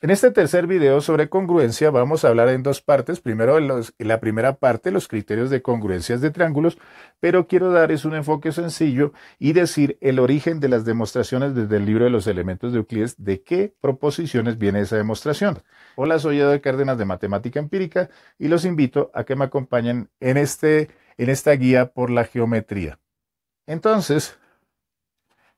En este tercer video sobre congruencia vamos a hablar en dos partes. Primero, en la primera parte, los criterios de congruencias de triángulos, pero quiero darles un enfoque sencillo y decir el origen de las demostraciones desde el libro de los elementos de Euclides, de qué proposiciones viene esa demostración. Hola, soy Eduardo Cárdenas de Matemática Empírica y los invito a que me acompañen en esta guía por la geometría. Entonces,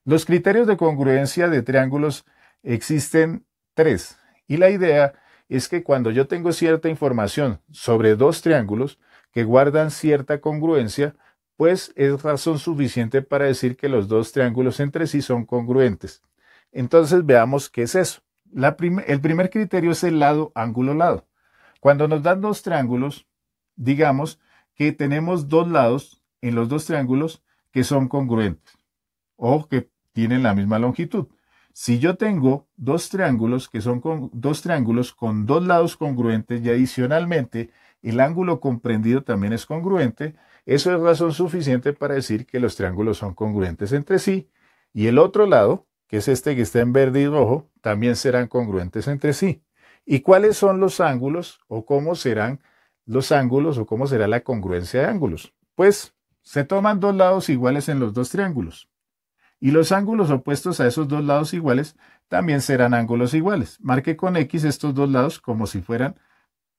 los criterios de congruencia de triángulos existen tres. Y la idea es que cuando yo tengo cierta información sobre dos triángulos que guardan cierta congruencia, pues es razón suficiente para decir que los dos triángulos entre sí son congruentes. Entonces veamos qué es eso. El primer criterio es el lado, ángulo, lado. Cuando nos dan dos triángulos, digamos que tenemos dos lados en los dos triángulos que son congruentes o que tienen la misma longitud. Si yo tengo dos triángulos que son dos triángulos con dos lados congruentes y adicionalmente el ángulo comprendido también es congruente, eso es razón suficiente para decir que los triángulos son congruentes entre sí y el otro lado, que es este que está en verde y rojo, también serán congruentes entre sí. ¿Y cuáles son los ángulos o cómo serán los ángulos o cómo será la congruencia de ángulos? Pues se toman dos lados iguales en los dos triángulos. Y los ángulos opuestos a esos dos lados iguales también serán ángulos iguales. Marque con X estos dos lados como si fueran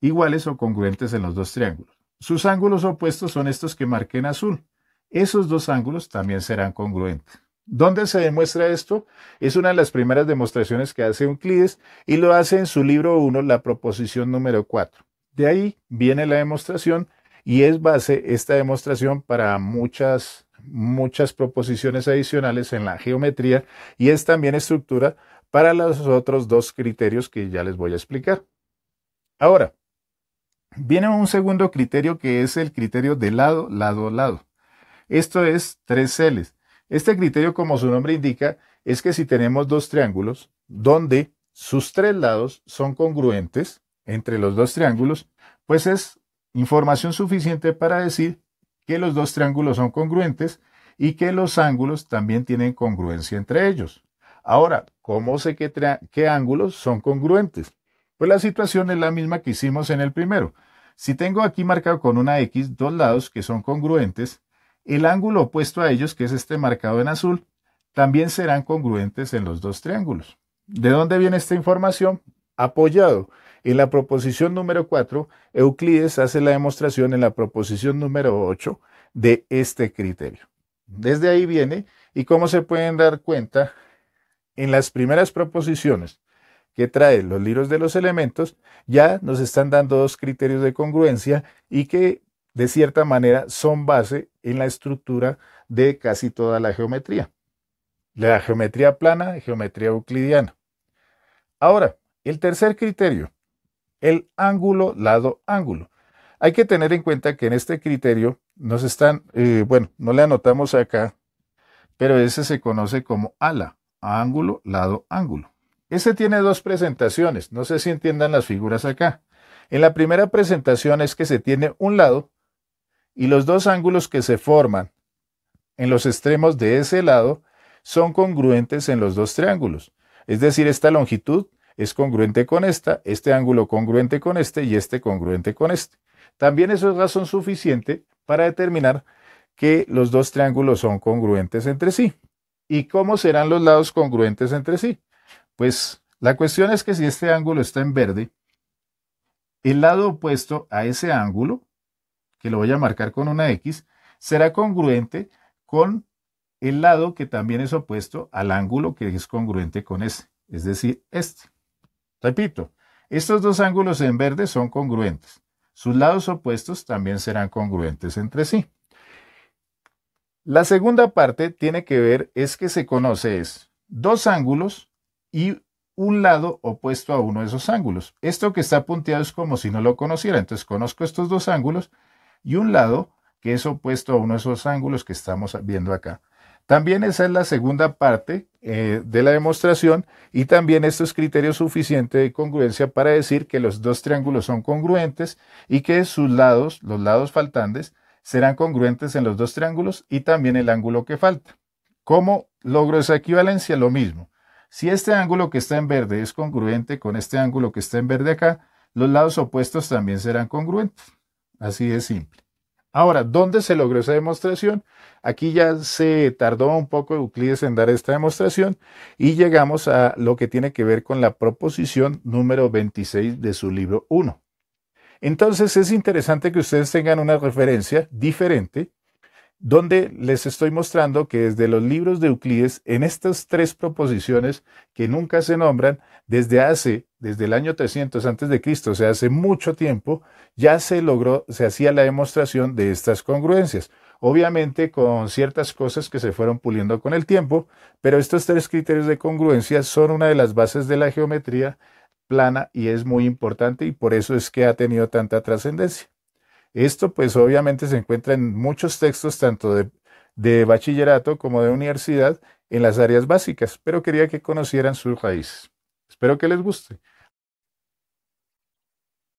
iguales o congruentes en los dos triángulos. Sus ángulos opuestos son estos que marqué en azul. Esos dos ángulos también serán congruentes. ¿Dónde se demuestra esto? Es una de las primeras demostraciones que hace Euclides y lo hace en su libro 1, la proposición número 4. De ahí viene la demostración y es base esta demostración para muchas proposiciones adicionales en la geometría y es también estructura para los otros dos criterios que ya les voy a explicar. Ahora, viene un segundo criterio que es el criterio de lado, lado, lado. Esto es 3Ls. Este criterio, como su nombre indica, es que si tenemos dos triángulos donde sus tres lados son congruentes entre los dos triángulos, pues es información suficiente para decir que los dos triángulos son congruentes y que los ángulos también tienen congruencia entre ellos. Ahora, ¿cómo sé qué ángulos son congruentes? Pues la situación es la misma que hicimos en el primero. Si tengo aquí marcado con una X dos lados que son congruentes, el ángulo opuesto a ellos, que es este marcado en azul, también serán congruentes en los dos triángulos. ¿De dónde viene esta información? Apoyado en la proposición número 4, Euclides hace la demostración en la proposición número 8 de este criterio. Desde ahí viene, y como se pueden dar cuenta, en las primeras proposiciones que trae los libros de los elementos, ya nos están dando dos criterios de congruencia y que de cierta manera son base en la estructura de casi toda la geometría. La geometría plana y geometría euclidiana. Ahora, el tercer criterio, el ángulo, lado, ángulo. Hay que tener en cuenta que en este criterio nos están, no le anotamos acá, pero ese se conoce como ala, ángulo, lado, ángulo. Ese tiene dos presentaciones, no sé si entiendan las figuras acá. En la primera presentación es que se tiene un lado y los dos ángulos que se forman en los extremos de ese lado son congruentes en los dos triángulos. Es decir, esta longitud es congruente con esta, este ángulo congruente con este y este congruente con este. También eso es razón suficiente para determinar que los dos triángulos son congruentes entre sí. ¿Y cómo serán los lados congruentes entre sí? Pues la cuestión es que si este ángulo está en verde, el lado opuesto a ese ángulo, que lo voy a marcar con una X, será congruente con el lado que también es opuesto al ángulo que es congruente con ese, es decir, este. Repito, estos dos ángulos en verde son congruentes. Sus lados opuestos también serán congruentes entre sí. La segunda parte tiene que ver es que se conoce dos ángulos y un lado opuesto a uno de esos ángulos. Esto que está punteado es como si no lo conociera. Entonces conozco estos dos ángulos y un lado que es opuesto a uno de esos ángulos que estamos viendo acá. También esa es la segunda parte de la demostración y también esto es criterio suficiente de congruencia para decir que los dos triángulos son congruentes y que sus lados, los lados faltantes, serán congruentes en los dos triángulos y también el ángulo que falta. ¿Cómo logro esa equivalencia? Lo mismo. Si este ángulo que está en verde es congruente con este ángulo que está en verde acá, los lados opuestos también serán congruentes. Así de simple. Ahora, ¿dónde se logró esa demostración? Aquí ya se tardó un poco Euclides en dar esta demostración y llegamos a lo que tiene que ver con la proposición número 26 de su libro 1. Entonces es interesante que ustedes tengan una referencia diferente donde les estoy mostrando que desde los libros de Euclides, en estas tres proposiciones que nunca se nombran, desde el año 300 antes de Cristo, o sea, hace mucho tiempo, ya se logró, se hacía la demostración de estas congruencias. Obviamente con ciertas cosas que se fueron puliendo con el tiempo, pero estos tres criterios de congruencia son una de las bases de la geometría plana y es muy importante y por eso es que ha tenido tanta trascendencia. Esto pues obviamente se encuentra en muchos textos tanto de bachillerato como de universidad en las áreas básicas, pero quería que conocieran sus raíces. Espero que les guste.